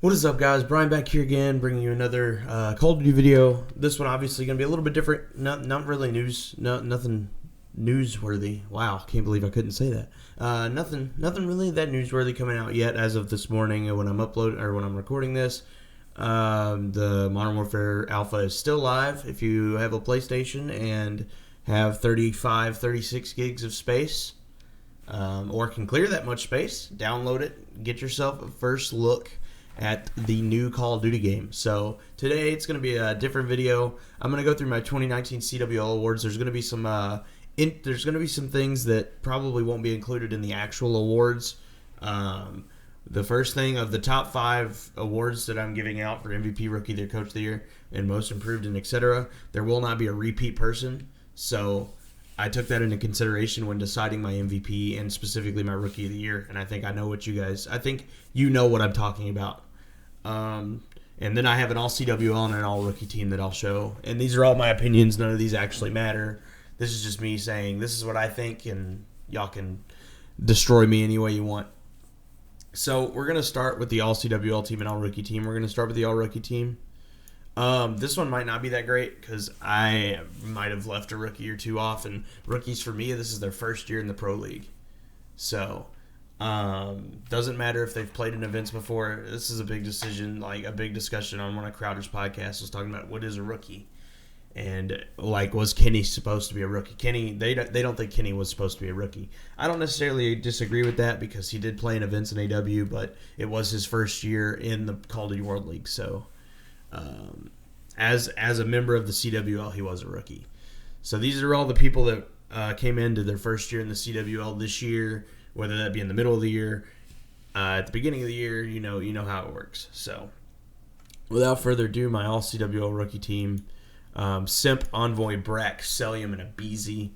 What is up, guys? Brian back here again, bringing you another Call of Duty video. This one obviously going to be a little bit different. Not really news. Nothing newsworthy. Wow, can't believe I couldn't say that. Nothing really that newsworthy coming out yet as of this morning. When I'm recording this, the Modern Warfare Alpha is still live. If you have a PlayStation and have 35, 36 gigs of space, or can clear that much space, download it. Get yourself a first look at the new Call of Duty game. So today it's going to be a different video. I'm going to go through my 2019 CWL awards. There's going to be some things that probably won't be included in the actual awards. The first thing of the top 5 awards that I'm giving out for MVP, Rookie of the Year, Coach of the Year, and Most Improved, and etc. There will not be a repeat person. So I took that into consideration when deciding my MVP and specifically my Rookie of the Year. And I think you know what I'm talking about. And then I have an all CWL and an all rookie team that I'll show. And these are all my opinions. None of these actually matter. This is just me saying this is what I think, and y'all can destroy me any way you want. So we're going to start with the all CWL team and all rookie team. We're going to start with the all rookie team. This one might not be that great because I might have left a rookie or two off. And rookies, for me, this is their first year in the Pro League. So doesn't matter if they've played in events before. This is a big decision, like a big discussion on one of Crowder's podcasts was talking about what is a rookie, and like, was Kenny supposed to be a rookie? Kenny, they don't think Kenny was supposed to be a rookie. I don't necessarily disagree with that because he did play in events in AW, but it was his first year in the Call of Duty World League. So as a member of the CWL, he was a rookie. So these are all the people that came into their first year in the CWL this year. Whether that be in the middle of the year, at the beginning of the year, you know how it works. So, without further ado, my all CWL rookie team: Simp, Envoy, Brack, Celium, and Abizi.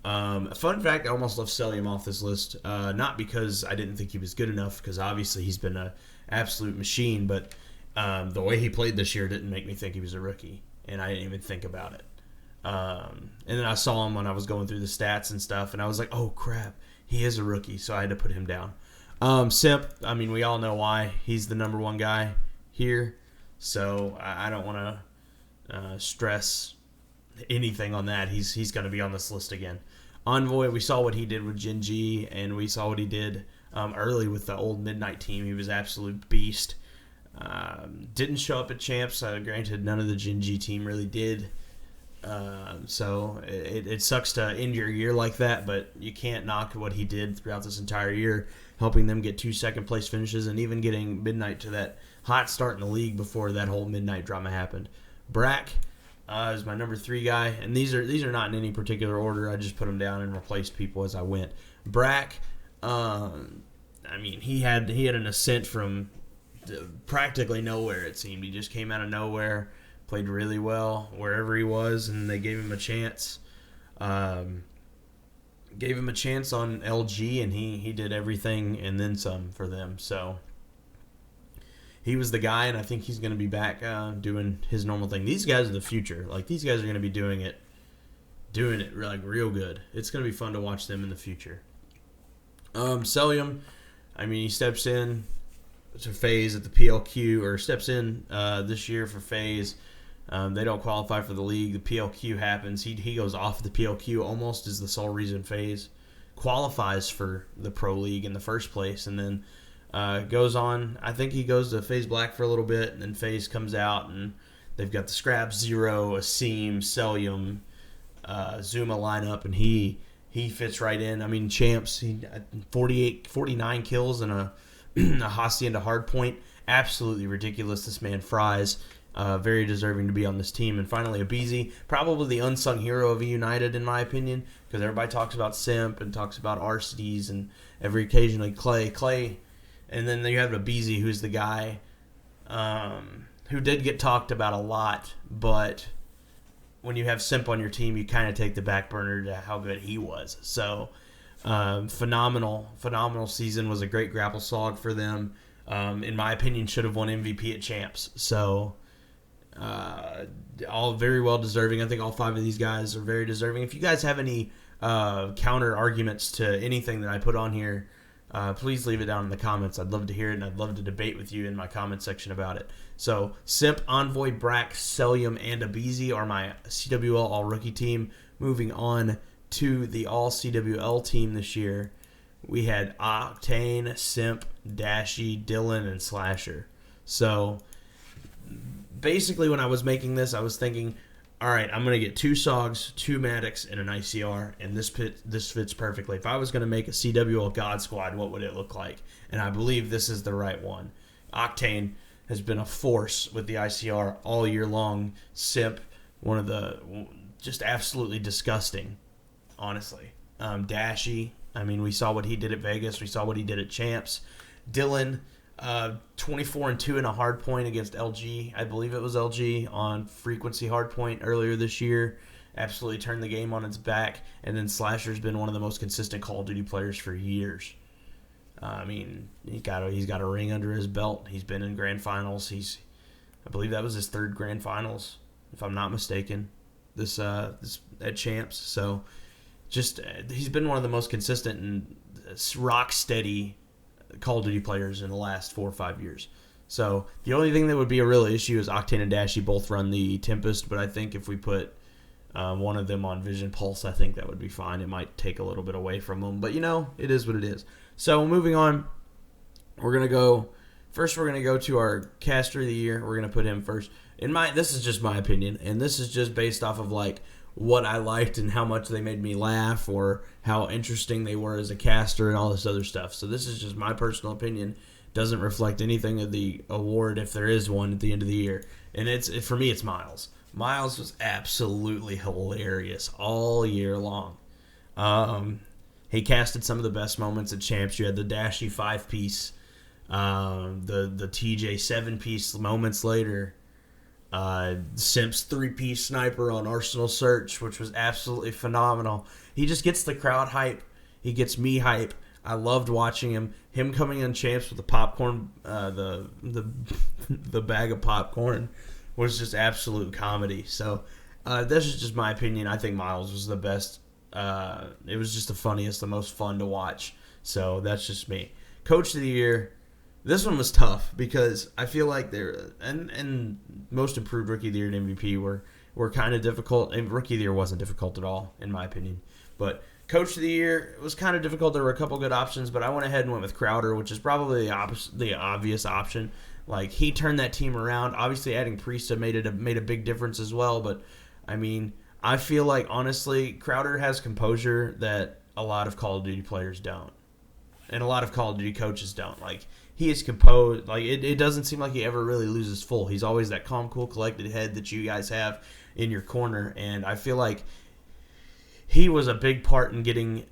Fun fact: I almost left Celium off this list, not because I didn't think he was good enough, because obviously he's been an absolute machine. But the way he played this year didn't make me think he was a rookie, and I didn't even think about it. And then I saw him when I was going through the stats and stuff, and I was like, "Oh crap." He is a rookie, so I had to put him down. Simp, I mean, we all know why. He's the number one guy here, so I don't want to stress anything on that. He's going to be on this list again. Envoy, we saw what he did with Gen G, and we saw what he did early with the old Midnight team. He was absolute beast. Didn't show up at Champs. Granted, none of the Gen G team really did. So it sucks to end your year like that, but you can't knock what he did throughout this entire year, helping them get 2 second-place finishes and even getting Midnight to that hot start in the league before that whole Midnight drama happened. Brack is my number 3 guy, and these are not in any particular order. I just put them down and replaced people as I went. Brack, I mean, he had an ascent from practically nowhere, it seemed. He just came out of nowhere. Played really well wherever he was, and they gave him a chance. Gave him a chance on LG, and he did everything and then some for them. So he was the guy, and I think he's going to be back doing his normal thing. These guys are the future. Like, these guys are going to be doing it like real good. It's going to be fun to watch them in the future. Celium, I mean, he steps in to FaZe at the PLQ, or steps in this year for FaZe. They don't qualify for the league. The PLQ happens. He goes off the PLQ almost as the sole reason FaZe qualifies for the Pro League in the first place, and then goes on. I think he goes to FaZe Black for a little bit, and then FaZe comes out, and they've got the Scrap Zero, Asim, Celium, Zuma lineup, and he fits right in. I mean, Champs, 49 kills and a Hacienda hardpoint. Absolutely ridiculous. This man fries. Very deserving to be on this team. And finally, Abizi, probably the unsung hero of United, in my opinion, because everybody talks about Simp and talks about Arcides and every occasionally Clay. And then you have Abizi, who's the guy who did get talked about a lot, but when you have Simp on your team, you kind of take the back burner to how good he was. So phenomenal season. Was a great grapple slog for them. In my opinion, should have won MVP at Champs. So all very well deserving. I think all 5 of these guys are very deserving. If you guys have any counter arguments to anything that I put on here, please leave it down in the comments. I'd love to hear it, and I'd love to debate with you in my comment section about it. So, Simp, Envoy, Brack, Celium, and Abizi are my CWL All-Rookie team. Moving on to the All-CWL team this year, we had Octane, Simp, Dashy, Dylan, and Slasher. So, basically when I was making this, I was thinking, all right, I'm going to get 2 Sogs, 2 Maddox, and an ICR, and this fits perfectly. If I was going to make a CWL God Squad, what would it look like? And I believe this is the right one. Octane has been a force with the ICR all year long. Simp, one of the just absolutely disgusting, honestly. Dashy, I mean, we saw what he did at Vegas. We saw what he did at Champs. Dylan, 24-2 in a hard point against LG. I believe it was LG on frequency hard point earlier this year. Absolutely turned the game on its back. And then Slasher's been one of the most consistent Call of Duty players for years. I mean, he's got a ring under his belt. He's been in grand finals. I believe that was his 3rd grand finals, if I'm not mistaken. This at Champs. So, just he's been one of the most consistent and rock steady Call of Duty players in the last 4 or 5 years. So the only thing that would be a real issue is Octane and Dashy both run the Tempest, but I think if we put one of them on Vision Pulse, I think that would be fine. It might take a little bit away from them, but it is what it is. So moving on, we're gonna go to our caster of the year. We're gonna put him first. This is just my opinion, and this is just based off of like what I liked and how much they made me laugh or how interesting they were as a caster and all this other stuff. So this is just my personal opinion. Doesn't reflect anything of the award if there is one at the end of the year. And for me, it's Miles. Miles was absolutely hilarious all year long. He casted some of the best moments at Champs. You had the Dashy 5-piece, the TJ 7-piece moments later. Simp's 3-piece sniper on Arsenal Search, which was absolutely phenomenal. He just gets the crowd hype. He gets me hype. I loved watching him. Him coming in Champs with the popcorn, the bag of popcorn was just absolute comedy. So this is just my opinion. I think Miles was the best. It was just the funniest, the most fun to watch. So that's just me. Coach of the year. This one was tough because I feel like and most improved rookie of the year and MVP were kind of difficult. And rookie of the year wasn't difficult at all, in my opinion. But coach of the year was kind of difficult. There were a couple good options, but I went ahead and went with Crowder, which is probably the obvious option. Like, he turned that team around. Obviously, adding Priesta made a big difference as well. But I mean, I feel like honestly, Crowder has composure that a lot of Call of Duty players don't, and a lot of Call of Duty coaches don't. Like, he is composed. Like, it doesn't seem like he ever really loses full. He's always that calm, cool, collected head that you guys have in your corner. And I feel like he was a big part in getting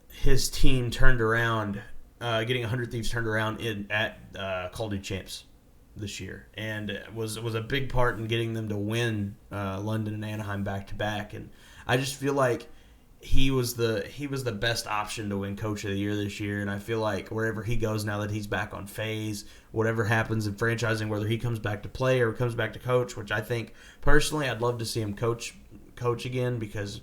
his team turned around, getting 100 Thieves turned around at Call of Duty Champs this year, and was a big part in getting them to win London and Anaheim back to back. And I just feel like he was the best option to win Coach of the Year this year. And I feel like wherever he goes now that he's back on phase, whatever happens in franchising, whether he comes back to play or comes back to coach, which I think personally I'd love to see him coach again, because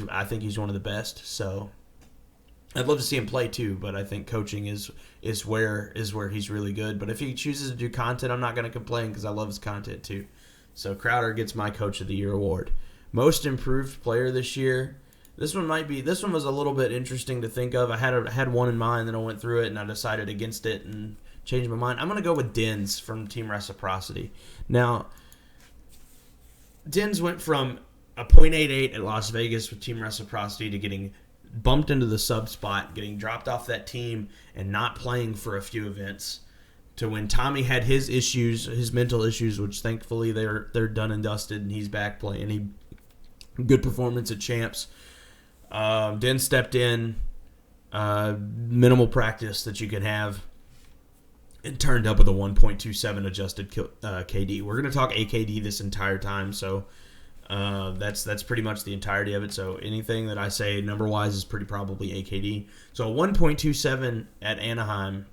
I think he's one of the best. So I'd love to see him play too, but I think coaching is where he's really good. But if he chooses to do content, I'm not going to complain because I love his content too. So Crowder gets my Coach of the Year award. Most improved player this year. This one was a little bit interesting to think of. I had one in mind, then I went through it and I decided against it and changed my mind. I'm going to go with Dens from Team Reciprocity. Now, Dens went from a .88 at Las Vegas with Team Reciprocity to getting bumped into the sub spot, getting dropped off that team and not playing for a few events, to when Tommy had his issues, his mental issues, which thankfully they're done and dusted and he's back playing. Good performance at Champs. Den stepped in, minimal practice that you can have, and turned up with a 1.27 adjusted KD. We're going to talk AKD this entire time, so that's pretty much the entirety of it. So anything that I say number-wise is pretty probably AKD. So a 1.27 at Anaheim,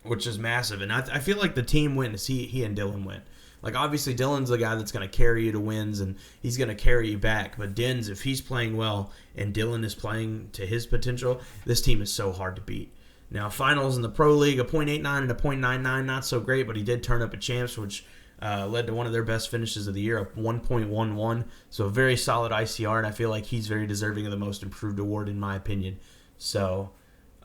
which is massive. And I feel like the team went as he and Dylan went. Like, obviously, Dylan's the guy that's going to carry you to wins, and he's going to carry you back. But Dens, if he's playing well and Dylan is playing to his potential, this team is so hard to beat. Now, finals in the Pro League, a .89 and a .99, not so great, but he did turn up at Champs, which led to one of their best finishes of the year, a 1.11. So a very solid ICR, and I feel like he's very deserving of the Most Improved award, in my opinion. So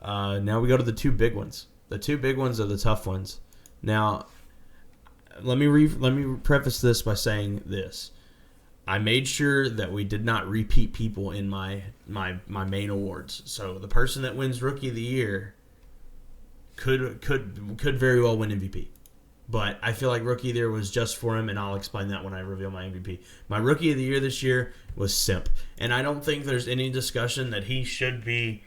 now we go to the two big ones. The two big ones are the tough ones. Now, let me preface this by saying this. I made sure that we did not repeat people in my main awards. So the person that wins Rookie of the Year could very well win MVP. But I feel like Rookie of the Year was just for him, and I'll explain that when I reveal my MVP. My Rookie of the Year this year was Simp. And I don't think there's any discussion that he should be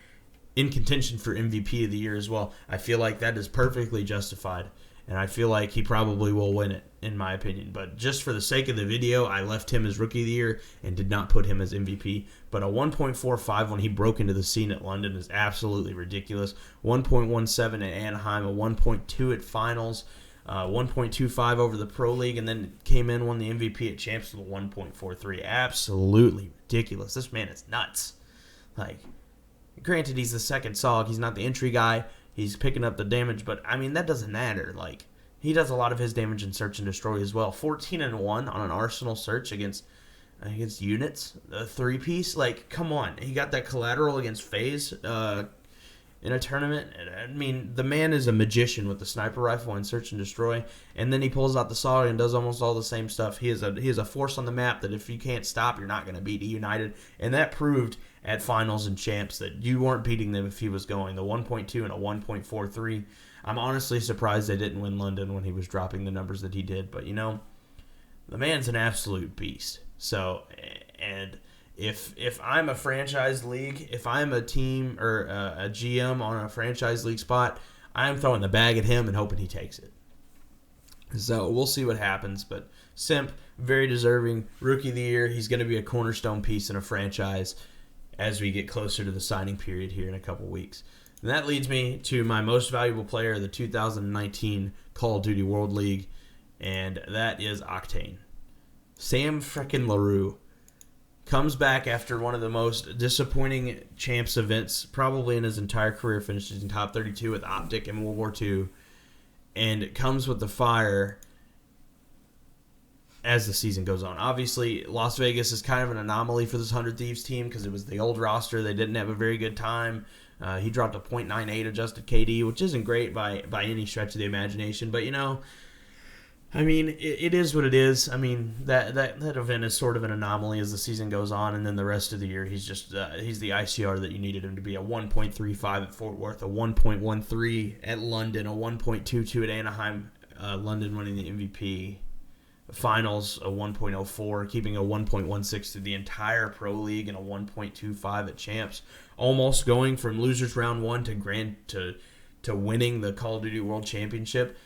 in contention for MVP of the Year as well. I feel like that is perfectly justified. And I feel like he probably will win it, in my opinion. But just for the sake of the video, I left him as Rookie of the Year and did not put him as MVP. But a 1.45 when he broke into the scene at London is absolutely ridiculous. 1.17 at Anaheim, a 1.2 at Finals, 1.25 over the Pro League, and then came in, won the MVP at Champs with a 1.43. Absolutely ridiculous. This man is nuts. Like, granted, he's the second SOG. He's not the entry guy. He's picking up the damage, but, I mean, that doesn't matter. Like, he does a lot of his damage in Search and Destroy as well. 14-1 on an Arsenal search against units. A 3-piece. Like, come on. He got that collateral against FaZe in a tournament. I mean, the man is a magician with the sniper rifle and Search and Destroy, and then he pulls out the SOG and does almost all the same stuff. He is a force on the map that if you can't stop, you're not going to beat United, and that proved at Finals and Champs that you weren't beating them if he was going. The 1.2 and a 1.43. I'm honestly surprised they didn't win London when he was dropping the numbers that he did, but, you know, the man's an absolute beast. So, and if I'm a franchise league, if I'm a team or a GM on a franchise league spot, I'm throwing the bag at him and hoping he takes it. So we'll see what happens. But Simp, very deserving. Rookie of the Year. He's going to be a cornerstone piece in a franchise as we get closer to the signing period here in a couple weeks. And that leads me to my most valuable player of the 2019 Call of Duty World League, and that is Octane. Sam frickin' LaRue comes back after one of the most disappointing Champs events probably in his entire career, finishes in top 32 with Optic in World War II, and it comes with the fire as the season goes on. Obviously, Las Vegas is kind of an anomaly for this 100 Thieves team because it was the old roster. They didn't have a very good time. He dropped a .98 adjusted KD, which isn't great by any stretch of the imagination. But, you know, I mean, it is what it is. I mean, that event is sort of an anomaly as the season goes on, and then the rest of the year he's just he's the ICR that you needed him to be. A 1.35 at Fort Worth, a 1.13 at London, a 1.22 at Anaheim, London winning the MVP. Finals, a 1.04, keeping a 1.16 through the entire Pro League and a 1.25 at Champs. Almost going from losers round 1 to winning the Call of Duty World Championship.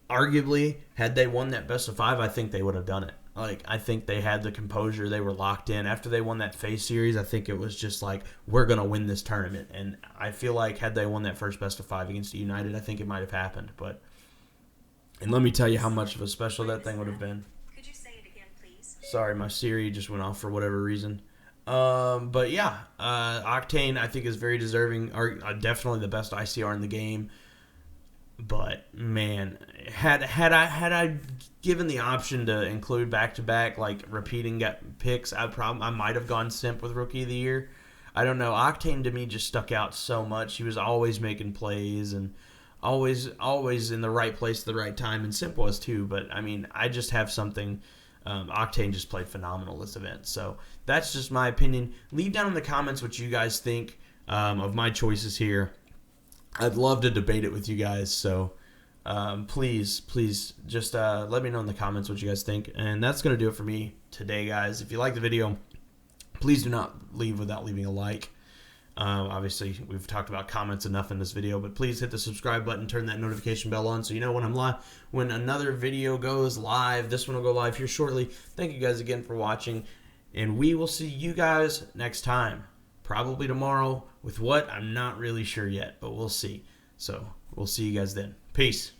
Arguably, had they won that best of 5, I think they would have done it. Like, I think they had the composure. They were locked in. After they won that FaZe series, I think it was just like, we're going to win this tournament. And I feel like had they won that first best of 5 against United, I think it might have happened. And let me tell you how much of a special that thing would have been. Could you say it again, please? Sorry, my Siri just went off for whatever reason. But yeah, Octane I think is very deserving. Definitely the best ICR in the game. But man, had I given the option to include back-to-back, like repeating picks, I might have gone Simp with Rookie of the Year. I don't know. Octane to me just stuck out so much. He was always making plays and always in the right place at the right time, and Simp was too. But I mean, I just have something. Octane just played phenomenal this event. So that's just my opinion. Leave down in the comments what you guys think of my choices here. I'd love to debate it with you guys. So please just let me know in the comments what you guys think. And that's going to do it for me today, guys. If you like the video, please do not leave without leaving a like. Obviously, we've talked about comments enough in this video, but please hit the subscribe button, turn that notification bell on so you know when I'm live, when another video goes live. This one will go live here shortly. Thank you guys again for watching, and we will see you guys next time. Probably tomorrow. With what? I'm not really sure yet, but we'll see. So we'll see you guys then. Peace.